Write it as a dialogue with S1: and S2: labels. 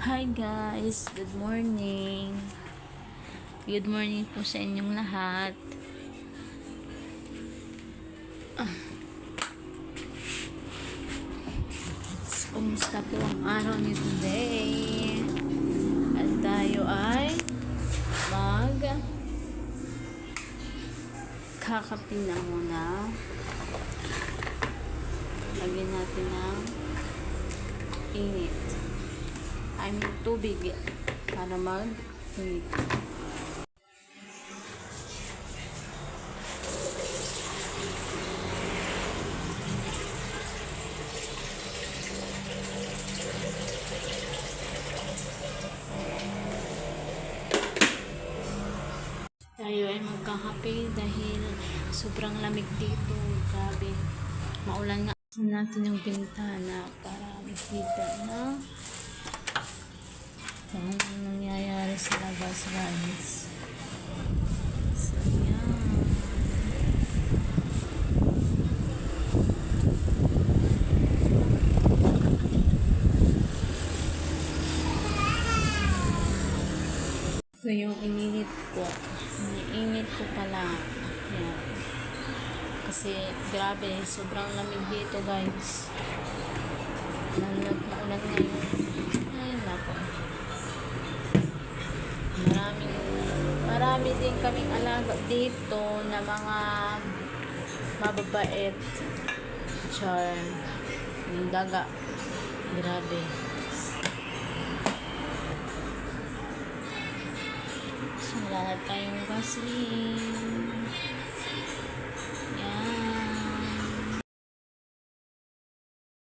S1: Hi guys, good morning. Good morning po sa inyong lahat. Kumusta po ang araw niyo today? At tayo ay kakape na muna. Lagyan natin ng init. Tubig para mag-init. Tayo ay magkakape dahil sobrang lamig dito. Grabe. Maulan nga natin yung bintana para makita na kung ano nangyayari sa labas, guys. So, yan. So, yung ininit ko pala. Yan. Kasi, grabe, sobrang lamig dito, guys. Maulan ngayon. Ay, nako. Marami din kaming alaga dito na mga mababait. Char. Yung daga. Grabe. So, wala na tayong gasoline.